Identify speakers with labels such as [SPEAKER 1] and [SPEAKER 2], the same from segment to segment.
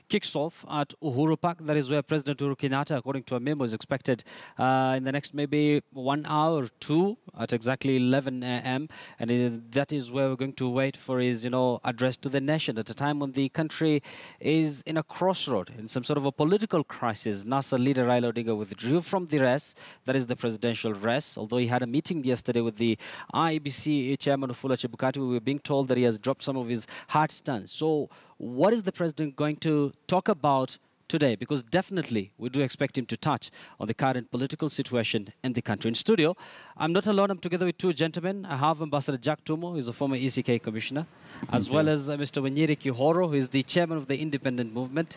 [SPEAKER 1] kicks off at Uhuru Park. That is where President Uhuru Kenyatta, according to a memo, is expected in the next maybe 1 hour or two at exactly 11 a.m. And that is where we're going to wait for his, address to the nation at a time when the country is in a crossroad, in some sort of a political crisis. NASA leader Raila Odinga withdrew from the race, that is the presidential race, although he had a meeting yesterday with the IEBC chairman Wafula Chebukati. We were being told that he has dropped some of his hard stance. So what is the president going to talk about today? Because definitely we do expect him to touch on the current political situation in the country. In studio, I'm not alone. I'm together with two gentlemen. I have Ambassador Jack Tumo, who is a former ECK commissioner, as well as Mr. Wanyiri Kihoro, who is the chairman of the independent movement,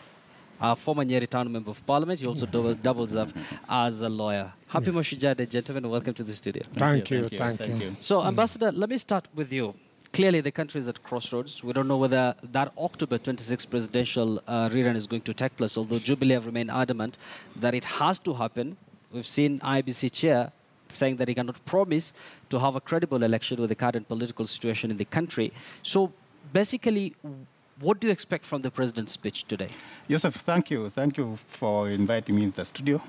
[SPEAKER 1] a former Nyeri Town Member of Parliament. He also doubles up as a lawyer. Happy Mashujaa Day, gentlemen. Welcome to the studio.
[SPEAKER 2] Thank you.
[SPEAKER 1] So, Ambassador, let me start with you. Clearly, the country is at crossroads. We don't know whether that October 26 presidential rerun is going to take place, although Jubilee have remained adamant that it has to happen. We've seen IBC chair saying that he cannot promise to have a credible election with the current political situation in the country. So, basically, what do you expect from the president's speech today?
[SPEAKER 3] Yusuf, thank you. Thank you for inviting me into the studio.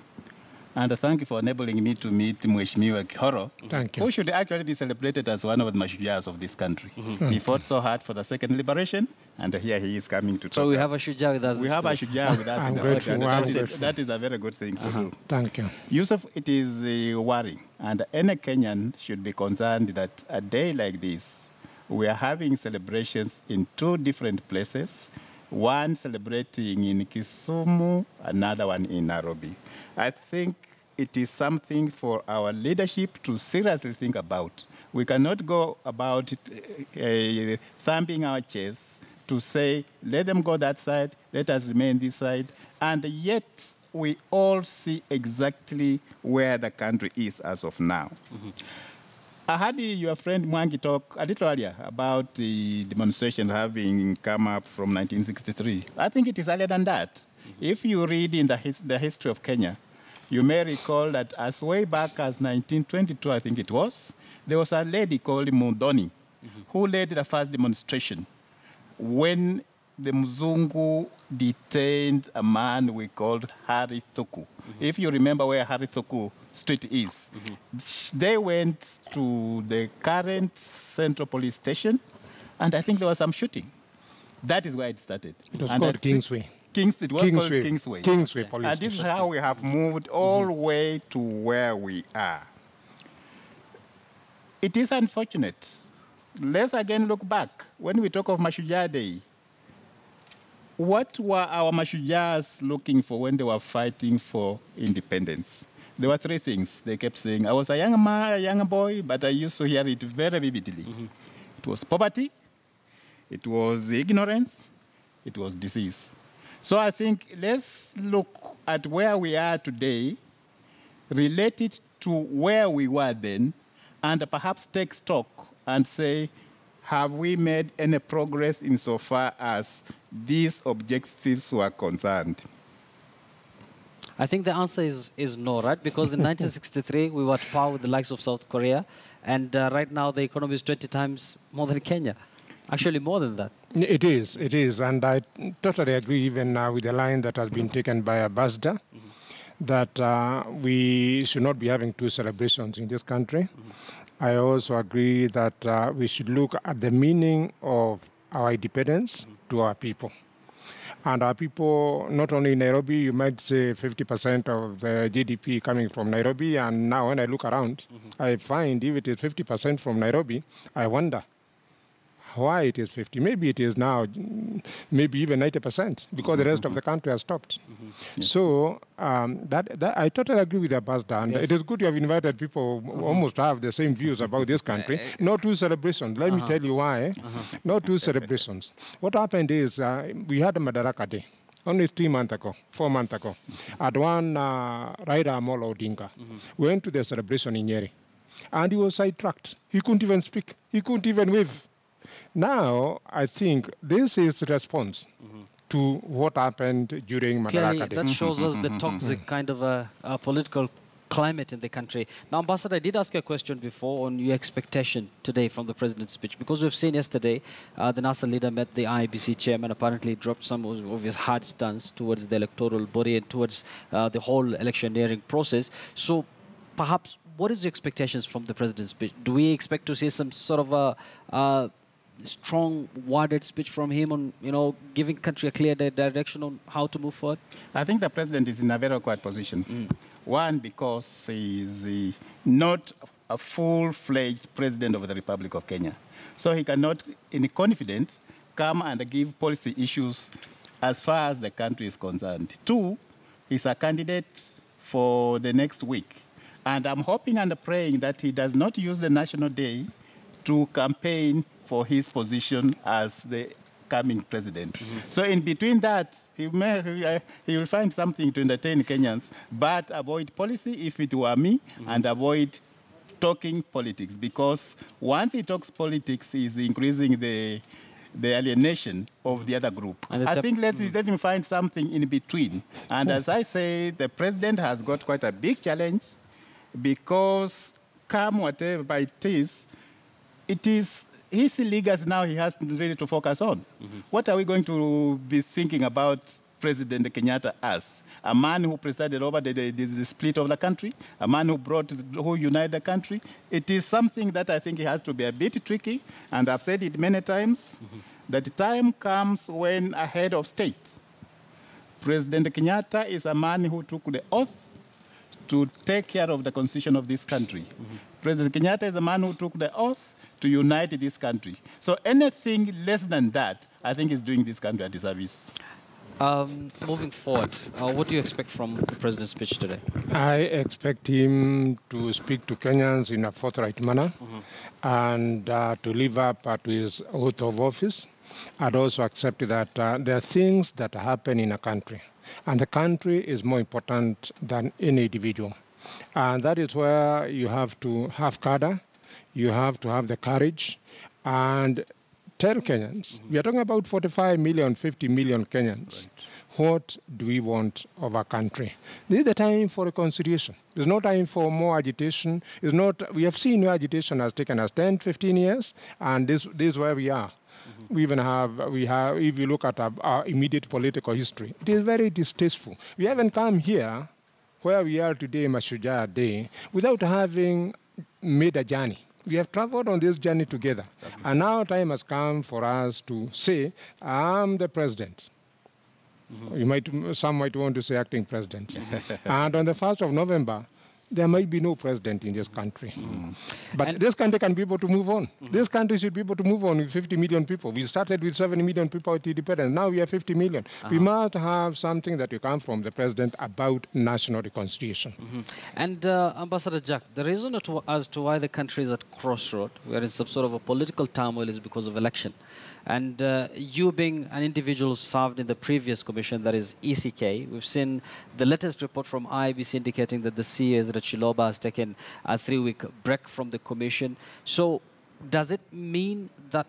[SPEAKER 3] And thank you for enabling me to meet Mheshimiwa Kihoro, who should actually be celebrated as one of the Mashujaas of this country. He fought so hard for the second liberation, and here he is coming to talk.
[SPEAKER 1] So we have a Shujaa with us.
[SPEAKER 3] We have a Shujaa with us in the studio. That is a very good thing to do.
[SPEAKER 2] Thank you.
[SPEAKER 3] Yusuf, it is worrying, and any Kenyan should be concerned that a day like this, we are having celebrations in two different places, one celebrating in Kisumu, another one in Nairobi. I think it is something for our leadership to seriously think about. We cannot go about thumping our chests to say, let them go that side, let us remain this side, and yet we all see exactly where the country is as of now. I heard your friend Mwangi talk a little earlier about the demonstration having come up from 1963. I think it is earlier than that. If you read in the history of Kenya, you may recall that as way back as 1922, I think it was, there was a lady called Mudhoni who led the first demonstration when the Mzungu detained a man we called Hari Thuku. If you remember where Hari Thuku Street is, they went to the current Central Police Station, and I think there was some shooting. That is where it started.
[SPEAKER 2] It was called Kingsway.
[SPEAKER 3] It was called Kingsway.
[SPEAKER 2] Kingsway Police
[SPEAKER 3] And this is how we have moved all the way to where we are. It is unfortunate. Let's again look back. When we talk of Mashujaa Day, what were our Mashujaas looking for when they were fighting for independence? There were three things they kept saying. I was a young man, a young boy, but I used to hear it very vividly. It was poverty, it was ignorance, it was disease. So I think let's look at where we are today, relate it to where we were then, and perhaps take stock and say, have we made any progress insofar as these objectives were concerned?
[SPEAKER 1] I think the answer is no, right? Because in 1963, we were at par with the likes of South Korea, and right now the economy is 20 times more than Kenya. Actually, more than that.
[SPEAKER 2] It is, and I totally agree even with the line that has been taken by Ambassador, that we should not be having two celebrations in this country. I also agree that we should look at the meaning of our independence to our people. And our people, not only in Nairobi, you might say 50% of the GDP coming from Nairobi, and now when I look around, I find if it is 50% from Nairobi, I wonder why it is 50. Maybe it is now, maybe even 90%, because the rest of the country has stopped. So I totally agree with the Ambassador, and it is good you have invited people who almost have the same views about this country. No two celebrations. Let me tell you why. No two celebrations. What happened is we had a Madaraka Day only 4 months ago, at one Raila Amolo Odinga. Went to the celebration in Nyeri, and he was sidetracked. He couldn't even speak. He couldn't even wave. Now, I think this is response to what happened during Madaraka Day.
[SPEAKER 1] That shows us the toxic kind of a political climate in the country. Now, Ambassador, I did ask you a question before on your expectation today from the president's speech, because we've seen yesterday the NASA leader met the IEBC chairman, apparently dropped some of his hard stance towards the electoral body and towards the whole electioneering process. So perhaps, what is your expectations from the president's speech? Do we expect to see some sort of a strong worded speech from him on, giving country a clear direction on how to move forward?
[SPEAKER 3] I think the president is in a very awkward position. One, because he is not a full-fledged president of the Republic of Kenya. So he cannot, in confidence, come and give policy issues as far as the country is concerned. Two, he's a candidate for the next week. And I'm hoping and praying that he does not use the National Day to campaign for his position as the coming president. So in between that, he will find something to entertain Kenyans, but avoid policy if it were me, and avoid talking politics, because once he talks politics, he's increasing the alienation of the other group. I think let him find something in between. And as I say, the president has got quite a big challenge, because come whatever it is his legacy now he has really to focus on. What are we going to be thinking about President Kenyatta as? A man who presided over the split of the country, a man who united the country. It is something that I think he has to be a bit tricky, and I've said it many times, that the time comes when a head of state, President Kenyatta is a man who took the oath to take care of the constitution of this country. President Kenyatta is a man who took the oath to unite this country. So anything less than that, I think, is doing this country a disservice.
[SPEAKER 1] Moving forward, what do you expect from the president's speech today?
[SPEAKER 2] I expect him to speak to Kenyans in a forthright manner, and to live up to his oath of office. I'd also accept that there are things that happen in a country, and the country is more important than any individual. And that is where you have to have cadre, you have to have the courage, and tell Kenyans, we are talking about 45 million, 50 million Kenyans. Right. What do we want of our country? This is the time for reconciliation. There's no time for more agitation. We have seen where agitation has taken us 10, 15 years, and this is where we are. We even have, if you look at our immediate political history, it is very distasteful. We haven't come here, where we are today, Mashujaa Day, without having made a journey. We have traveled on this journey together. Exactly. And now time has come for us to say, I'm the president. Some might want to say acting president. And on the 1st of November, there might be no president in this country. But this country can be able to move on. This country should be able to move on with 50 million people. We started with 7 million people at independence. Now we have 50 million. We must have something that will come from the president about national reconciliation.
[SPEAKER 1] And Ambassador Jack, the reason as to why the country is at crossroad, where is some sort of a political turmoil, is because of election. And you being an individual who served in the previous commission, that is ECK, we've seen the latest report from IEBC indicating that the CEO, Ezra Chiloba, has taken a 3-week break from the commission. So does it mean that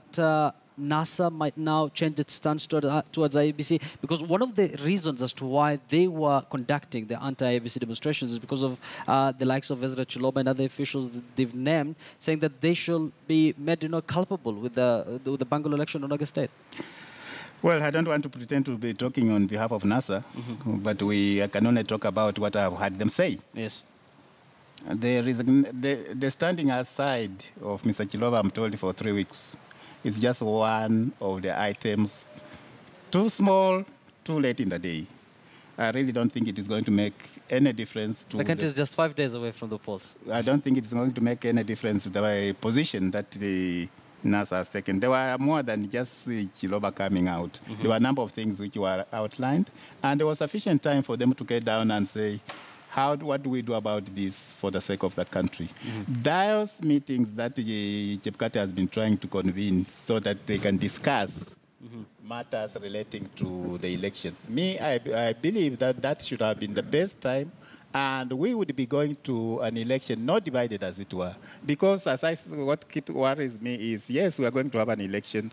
[SPEAKER 1] NASA might now change its stance towards IEBC? Because one of the reasons as to why they were conducting the anti-IEBC demonstrations is because of the likes of Ezra Chiloba and other officials that they've named, saying that they should be made culpable with the Bangalore election on August 8th.
[SPEAKER 3] Well, I don't want to pretend to be talking on behalf of NASA, but I can only talk about what I've heard them say.
[SPEAKER 1] Yes.
[SPEAKER 3] The standing aside of Mr. Chiloba, I'm told, for 3 weeks, is just one of the items, too small, too late in the day. I really don't think it is going to make any difference to...
[SPEAKER 1] The country is just 5 days away from the polls.
[SPEAKER 3] I don't think it's going to make any difference to the position that the NASA has taken. There were more than just Chiloba coming out. There were a number of things which were outlined, and there was sufficient time for them to get down and say, what do we do about this for the sake of that country? Those meetings that Chepkati has been trying to convene so that they can discuss matters relating to the elections. I believe that should have been the best time, and we would be going to an election not divided, as it were. Because what worries me is, yes, we are going to have an election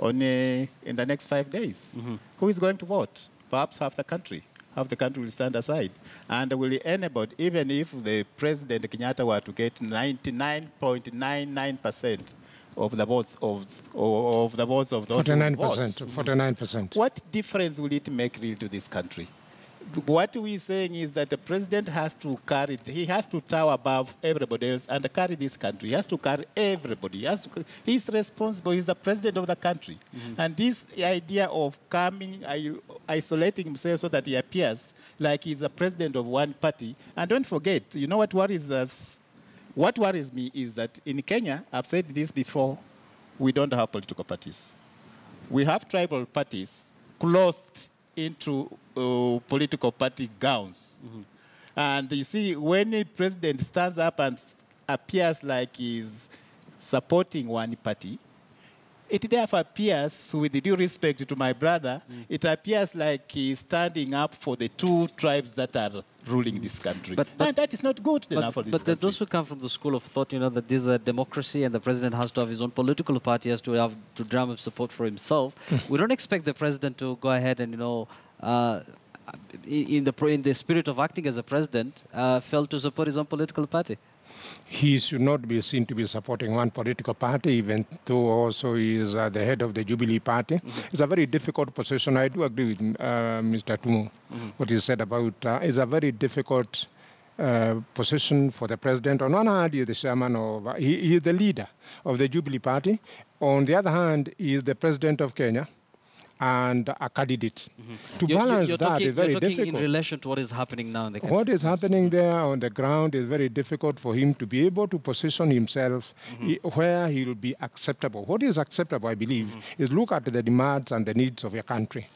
[SPEAKER 3] in the next 5 days. Who is going to vote? Perhaps half the country. half the country will stand aside. And will enable, even if the President Kenyatta were to get 99.99% of the votes of those
[SPEAKER 2] 49%. 49%.
[SPEAKER 3] What difference will it make really to this country? What we're saying is that the president has to carry, he has to tower above everybody else and carry this country. He has to carry everybody. He's responsible. He's the president of the country. And this idea of isolating himself so that he appears like he's the president of one party. And don't forget, you know what worries us? What worries me is that in Kenya, I've said this before, we don't have political parties. We have tribal parties clothed into political party gowns. And you see, when a president stands up and appears like he's supporting one party, it therefore appears, with due respect to my brother, it appears like he's standing up for the two tribes that are ruling this country. And that is not good enough for this country.
[SPEAKER 1] But those who come from the school of thought, that this is a democracy and the president has to have his own political party, has to have to drum up support for himself. We don't expect the president to go ahead and, in the spirit of acting as a president, fail to support his own political party.
[SPEAKER 2] He should not be seen to be supporting one political party, even though also he is the head of the Jubilee Party. It's a very difficult position. I do agree with Mr. Tumu, what he said about it's a very difficult position for the president. On one hand, he is the chairman of, he is the leader of the Jubilee Party. On the other hand, he is the president of Kenya and a candidate. To balance that is very difficult.
[SPEAKER 1] In relation to what is happening now in the country.
[SPEAKER 2] What is happening there on the ground is very difficult for him to be able to position himself where he will be acceptable. What is acceptable, I believe, is look at the demands and the needs of your country.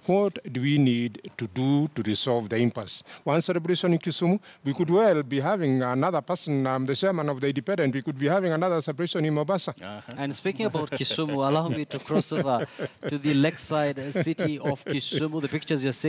[SPEAKER 2] What do we need to do to resolve the impasse? One celebration in Kisumu, we could well be having another person, the chairman of the Independent, we could be having another celebration in Mombasa.
[SPEAKER 1] And speaking about Kisumu, allow me to cross over to the lakeside city of Kisumu. The pictures you're seeing